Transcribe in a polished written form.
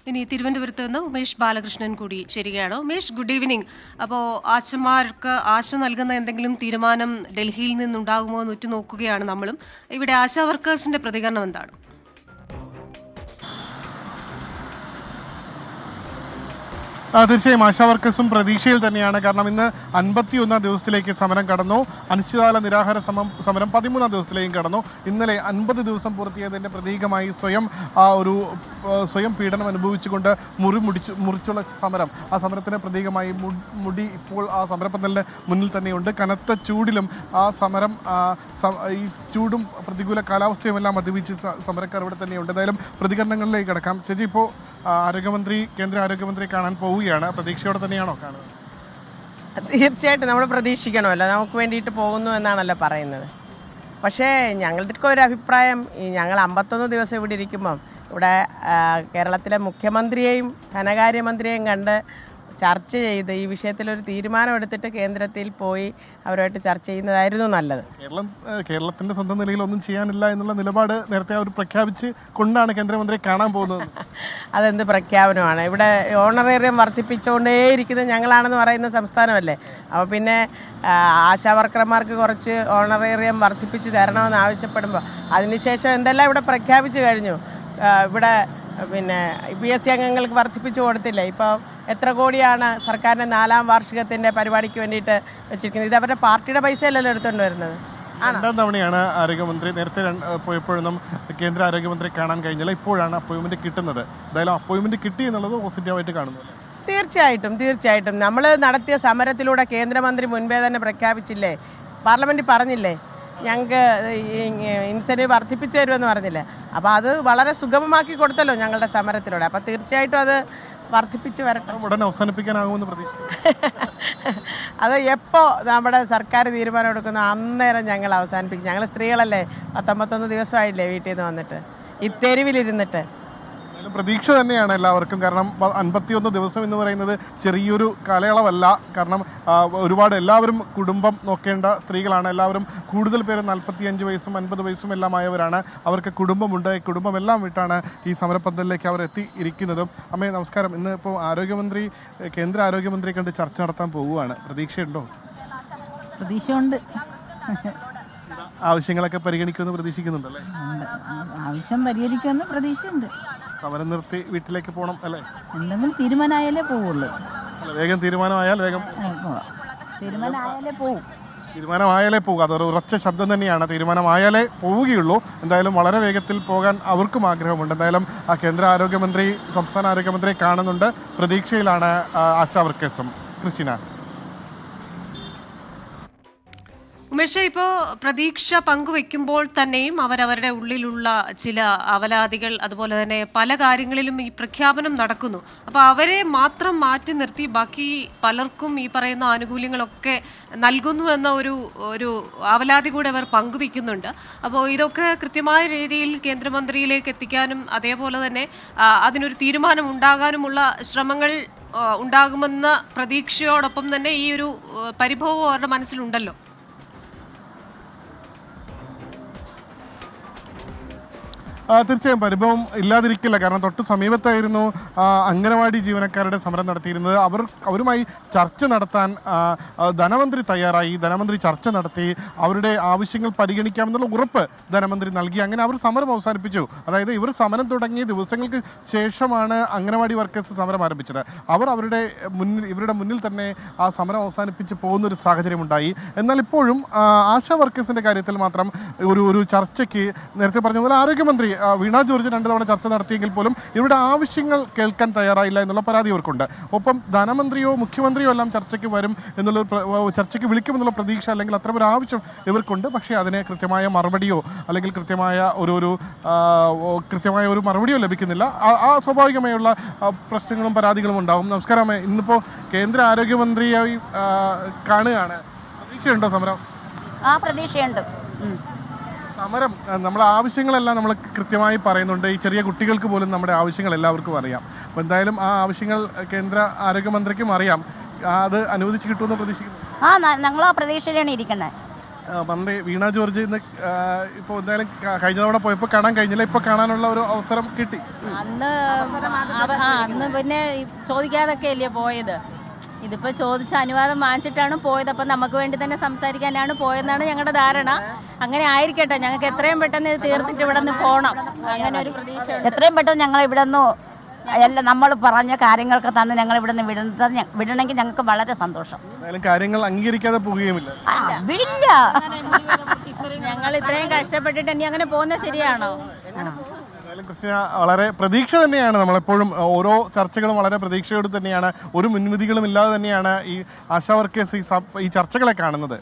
ഇനി തിരുവനന്തപുരത്ത് നിന്ന് ഉമേഷ് ബാലകൃഷ്ണൻ കൂടി ചേരുകയാണ്. Umesh, good evening. അപ്പോൾ ആശമാർക്ക് ആശ നൽകുന്ന എന്തെങ്കിലും തീരുമാനം ഡൽഹിയിൽ നിന്നുണ്ടാകുമോ എന്ന് ഉറ്റുനോക്കുകയാണ് നമ്മളും. ഇവിടെ ആശാ വർക്കേഴ്സിന്റെ പ്രതികരണം എന്താണ്? തീർച്ചയായും ആശാ വർക്കേഴ്സും പ്രതീക്ഷയിൽ തന്നെയാണ്. കാരണം ഇന്ന് 51 ദിവസത്തിലേക്ക് സമരം കടന്നു. അനിശ്ചിതകാല നിരാഹാര സമരം 13 ദിവസത്തിലേക്കും കടന്നു. ഇന്നലെ 50 ദിവസം പൂർത്തിയായതിൻ്റെ പ്രതീകമായി സ്വയം പീഡനം അനുഭവിച്ചുകൊണ്ട് മുറിച്ചുള്ള സമരം, ആ സമരത്തിന് പ്രതീകമായി മുടി ഇപ്പോൾ ആ സമരപ്പന്തലിന് മുന്നിൽ തന്നെയുണ്ട്. കനത്ത ചൂടിലും ആ സമരം ഈ ചൂടും പ്രതികൂല കാലാവസ്ഥയും എല്ലാം അതിജീവിച്ച് സമരക്കാർ ഇവിടെ തന്നെയുണ്ട്. എന്തായാലും പ്രതികരണങ്ങളിലേക്ക് കിടക്കാം. ചേച്ചി, ഇപ്പോൾ കേന്ദ്ര ആരോഗ്യമന്ത്രി കാണാൻ പോവുകയാണ്. പ്രതീക്ഷയോടെ തന്നെയാണോ കാണുന്നത്? തീർച്ചയായിട്ടും നമ്മൾ പ്രതീക്ഷിക്കണമല്ലോ, നമുക്ക് വേണ്ടിയിട്ട് പോകുന്നു എന്നാണല്ലോ പറയുന്നത്. പക്ഷേ ഞങ്ങളുടെയൊക്കെ ഒരു അഭിപ്രായം, ഞങ്ങൾ 51 ദിവസം ഇവിടെ ഇരിക്കുമ്പം ഇവിടെ കേരളത്തിലെ മുഖ്യമന്ത്രിയെയും ധനകാര്യമന്ത്രിയെയും കണ്ട് ചർച്ച ചെയ്ത് ഈ വിഷയത്തിലൊരു തീരുമാനമെടുത്തിട്ട് കേന്ദ്രത്തിൽ പോയി അവരുമായിട്ട് ചർച്ച ചെയ്യുന്നതായിരുന്നു നല്ലത്. കേരളത്തിൻ്റെ സ്വന്തം നിലയിൽ ഒന്നും ചെയ്യാനില്ല എന്നുള്ള നിലപാട് നേരത്തെ അവർ പ്രഖ്യാപിച്ച് കൊണ്ടാണ് കേന്ദ്രമന്ത്രിയെ കാണാൻ പോകുന്നത്. അതെന്ത് പ്രഖ്യാപനമാണ്? ഇവിടെ ഓണറേറിയം വർദ്ധിപ്പിച്ചുകൊണ്ടേയിരിക്കുന്നത് ഞങ്ങളാണെന്ന് പറയുന്ന സംസ്ഥാനമല്ലേ. അപ്പോൾ പിന്നെ ആശാ വർക്കർമാർക്ക് കുറച്ച് ഓണറേറിയം വർദ്ധിപ്പിച്ച് തരണമെന്ന് ആവശ്യപ്പെടുമ്പോൾ അതിനുശേഷം എന്തെല്ലാം ഇവിടെ പ്രഖ്യാപിച്ചു കഴിഞ്ഞു. ഇവിടെ പിന്നെ PSC അംഗങ്ങൾക്ക് വർദ്ധിപ്പിച്ചു കൊടുത്തില്ല. ഇപ്പോൾ എത്ര കോടിയാണ് സർക്കാരിൻ്റെ 4ാം വാർഷികത്തിൻ്റെ പരിപാടിക്ക് വേണ്ടിയിട്ട് വെച്ചിരിക്കുന്നത്? ഇത് അവരുടെ പാർട്ടിയുടെ പൈസയല്ലല്ലോ എടുത്തുകൊണ്ട് വരുന്നത്. 2ാം തവണയാണ് ആരോഗ്യമന്ത്രി. നേരത്തെ പോയപ്പോഴൊന്നും കേന്ദ്ര ആരോഗ്യമന്ത്രി കാണാൻ കഴിഞ്ഞില്ല. ഇപ്പോഴാണ് അപ്പോയിൻമെൻറ്റ് കിട്ടുന്നത്. എന്തായാലും അപ്പോയിൻമെൻറ്റ് കിട്ടി എന്നുള്ളത് പോസിറ്റീവായിട്ട് കാണുന്നു. തീർച്ചയായിട്ടും നമ്മൾ നടത്തിയ സമരത്തിലൂടെ കേന്ദ്രമന്ത്രി മുൻപേ തന്നെ പ്രഖ്യാപിച്ചില്ലേ, പാർലമെൻറ്റിൽ പറഞ്ഞില്ലേ, ഞങ്ങൾക്ക് ഇൻസെൻറ്റീവ് വർദ്ധിപ്പിച്ചു തരുമെന്ന് പറഞ്ഞില്ലേ. അപ്പോൾ അത് വളരെ സുഗമമാക്കി കൊടുത്തല്ലോ ഞങ്ങളുടെ സമരത്തിലൂടെ. അപ്പോൾ തീർച്ചയായിട്ടും അത് വർദ്ധിപ്പിച്ച് വരട്ടെ. ഉടനെ അവസാനിപ്പിക്കാനാകുമെന്ന് പ്രതീക്ഷ. അത് എപ്പോൾ നമ്മുടെ സർക്കാർ തീരുമാനം എടുക്കുന്നു അന്നേരം ഞങ്ങൾ അവസാനിപ്പിക്കും. ഞങ്ങൾ സ്ത്രീകളല്ലേ, 51 ദിവസമായില്ലേ വീട്ടിൽ നിന്ന് വന്നിട്ട് ഈ തെരുവിലിരുന്നിട്ട്. പ്രതീക്ഷ തന്നെയാണ് എല്ലാവർക്കും. കാരണം 51 ദിവസം എന്ന് പറയുന്നത് ചെറിയൊരു കാലയളവല്ല. കാരണം എല്ലാവരും കുടുംബം നോക്കേണ്ട സ്ത്രീകളാണ്. എല്ലാവരും കൂടുതൽ പേര് 45 വയസ്സും 50 വയസ്സും എല്ലാം ആയവരാണ്. അവർക്ക് കുടുംബമുണ്ട്. ഈ കുടുംബമെല്ലാം വിട്ടാണ് ഈ സമരപ്പന്തലിലേക്ക് അവർ എത്തിയിരിക്കുന്നതും. അമ്മേ, നമസ്കാരം. ഇന്ന് ഇപ്പോൾ കേന്ദ്ര ആരോഗ്യമന്ത്രി കണ്ട് ചർച്ച നടത്താൻ പോവുകയാണ്. പ്രതീക്ഷയുണ്ടോ? പ്രതീക്ഷയുണ്ട്. ആവശ്യങ്ങളൊക്കെ പരിഗണിക്കുമെന്ന് പ്രതീക്ഷിക്കുന്നുണ്ടല്ലേ? ആവശ്യം പരിഹരിക്കുമെന്ന് പ്രതീക്ഷയുണ്ട്. സമരം നിർത്തി വീട്ടിലേക്ക് പോകണം അല്ലേ? എന്തെങ്കിലും തീരുമാനമായാലേ പോവുള്ളൂ. വേഗം തീരുമാനമായാൽ വേഗം തീരുമാനമായാലേ പോകുക. അതൊരു ഉറച്ച ശബ്ദം തന്നെയാണ്. തീരുമാനമായാലേ പോവുകയുള്ളൂ. എന്തായാലും വളരെ വേഗത്തിൽ പോകാൻ അവർക്കും ആഗ്രഹമുണ്ട്. എന്തായാലും ആ കേന്ദ്ര ആരോഗ്യമന്ത്രി, സംസ്ഥാന ആരോഗ്യമന്ത്രിയെ കാണുന്നുണ്ട്. പ്രതീക്ഷയിലാണ് ആശാ വർക്കേഴ്സും. ക്രിസ്റ്റീന. ഉമേഷ്, ഇപ്പോൾ പ്രതീക്ഷ പങ്കുവെക്കുമ്പോൾ തന്നെയും അവരവരുടെ ഉള്ളിലുള്ള ചില അവലാതികൾ, അതുപോലെ തന്നെ പല കാര്യങ്ങളിലും ഈ പ്രഖ്യാപനം നടക്കുന്നു. അപ്പോൾ അവരെ മാത്രം മാറ്റി നിർത്തി ബാക്കി പലർക്കും ഈ പറയുന്ന ആനുകൂല്യങ്ങളൊക്കെ നൽകുന്നു എന്ന ഒരു അവലാതി കൂടെ അവർ പങ്കുവെക്കുന്നുണ്ട്. അപ്പോൾ ഇതൊക്കെ കൃത്യമായ രീതിയിൽ കേന്ദ്രമന്ത്രിയിലേക്ക് എത്തിക്കാനും അതേപോലെ തന്നെ അതിനൊരു തീരുമാനം ഉണ്ടാകാനുമുള്ള ശ്രമങ്ങൾ ഉണ്ടാകുമെന്ന പ്രതീക്ഷയോടൊപ്പം തന്നെ ഈ ഒരു പരിഭവം അവരുടെ മനസ്സിലുണ്ടല്ലോ. തീർച്ചയായും പരിഭവം ഇല്ലാതിരിക്കില്ല. കാരണം തൊട്ട് സമീപത്തായിരുന്നു അംഗനവാടി ജീവനക്കാരുടെ സമരം നടത്തിയിരുന്നത്. അവരുമായി ചർച്ച നടത്താൻ ധനമന്ത്രി തയ്യാറായി. ധനമന്ത്രി ചർച്ച നടത്തി അവരുടെ ആവശ്യങ്ങൾ പരിഗണിക്കാമെന്നുള്ള ഉറപ്പ് ധനമന്ത്രി നൽകി. അങ്ങനെ അവർ സമരം അവസാനിപ്പിച്ചു. അതായത് ഇവർ സമരം തുടങ്ങിയ ദിവസങ്ങൾക്ക് ശേഷമാണ് അംഗനവാടി വർക്കേഴ്സ് സമരം ആരംഭിച്ചത്. അവർ ഇവരുടെ മുന്നിൽ തന്നെ ആ സമരം അവസാനിപ്പിച്ച് പോകുന്നൊരു സാഹചര്യമുണ്ടായി. എന്നാൽ ഇപ്പോഴും ആശാ വർക്കേഴ്സിൻ്റെ കാര്യത്തിൽ മാത്രം ഒരു ചർച്ചയ്ക്ക്, നേരത്തെ പറഞ്ഞ പോലെ ആരോഗ്യമന്ത്രി വീണ ജോർജ് 2 തവണ ചർച്ച നടത്തിയെങ്കിൽ പോലും ഇവരുടെ ആവശ്യങ്ങൾ കേൾക്കാൻ തയ്യാറായില്ല എന്നുള്ള പരാതി ഇവർക്കുണ്ട്. ഒപ്പം ധനമന്ത്രിയോ മുഖ്യമന്ത്രിയോ എല്ലാം ചർച്ചയ്ക്ക് ചർച്ചയ്ക്ക് വിളിക്കുമെന്നുള്ള പ്രതീക്ഷ, അല്ലെങ്കിൽ അത്തരം ഒരു ആവശ്യം ഇവർക്കുണ്ട്. പക്ഷേ അതിന് കൃത്യമായ മറുപടിയോ അല്ലെങ്കിൽ കൃത്യമായ ഒരു മറുപടിയോ ലഭിക്കുന്നില്ല. ആ സ്വാഭാവികമായുള്ള പ്രശ്നങ്ങളും പരാതികളും ഉണ്ടാവും. നമസ്കാരം. ഇന്നിപ്പോൾ കേന്ദ്ര ആരോഗ്യമന്ത്രിയായി കാണുകയാണ്. പ്രതീക്ഷയുണ്ടോ സമരം? പ്രതീക്ഷയുണ്ട്. സമരം, നമ്മുടെ ആവശ്യങ്ങളെല്ലാം നമ്മൾ കൃത്യമായി പറയുന്നുണ്ട്. ഈ ചെറിയ കുട്ടികൾക്ക് പോലും നമ്മുടെ ആവശ്യങ്ങൾ എല്ലാവർക്കും അറിയാം. അപ്പോൾ എന്തായാലും ആ ആവശ്യങ്ങൾ കേന്ദ്ര ആരോഗ്യമന്ത്രിക്കും അറിയാം. അത് അനുവദിച്ച് കിട്ടുമെന്ന് പ്രതീക്ഷിക്കുന്നു. ഞങ്ങൾ ആ പ്രതീക്ഷയിലാണ് ഇരിക്കുന്നത്. മന്ത്രി വീണ ജോർജ് ഇന്ന് ഇപ്പോൾ എന്തായാലും കഴിഞ്ഞ തവണ പോയപ്പോൾ കാണാൻ കഴിഞ്ഞില്ല, ഇപ്പോൾ കാണാനുള്ള ഒരു അവസരം കിട്ടി. അന്ന് പിന്നെ ചോദിക്കാതൊക്കെ അല്ലേ പോയത്. ഇതിപ്പോൾ ചോദിച്ച അനുവാദം വാങ്ങിച്ചിട്ടാണ് പോയത്. അപ്പം നമുക്ക് വേണ്ടി തന്നെ സംസാരിക്കാനാണ് പോയതെന്നാണ് ഞങ്ങളുടെ ധാരണ. അങ്ങനെ ആയിരിക്കട്ടെ, ഞങ്ങൾക്ക് എത്രയും പെട്ടെന്ന് ഇത് തീർത്തിട്ട് ഇവിടെ നിന്ന് പോകണം, അങ്ങനെ ഒരു പ്രതീക്ഷ. എത്രയും പെട്ടെന്ന് ഞങ്ങൾ ഇവിടെ നിന്ന് എല്ലാം നമ്മൾ പറഞ്ഞ കാര്യങ്ങളൊക്കെ തന്നെ ഞങ്ങൾ ഇവിടെ നിന്ന് വിടണമെങ്കിൽ ഞങ്ങൾക്ക് വളരെ സന്തോഷം. കാര്യങ്ങൾ അംഗീകരിക്കാതെ പോവുകയുമില്ല. വിടില്ല. ഞങ്ങൾ ഇത്രയും കഷ്ടപ്പെട്ടിട്ട് ഇനി അങ്ങനെ പോകുന്നത് ശരിയാണോ? ക്രിസ്റ്റീന, വളരെ പ്രതീക്ഷ തന്നെയാണ്. നമ്മളെപ്പോഴും ഓരോ ചർച്ചകളും വളരെ പ്രതീക്ഷയോട് തന്നെയാണ്, ഒരു മുൻവിധികളും ഇല്ലാതെ തന്നെയാണ് ഈ ആശാ വർക്കേഴ്സ് ഈ ചർച്ചകളെ കാണുന്നത്.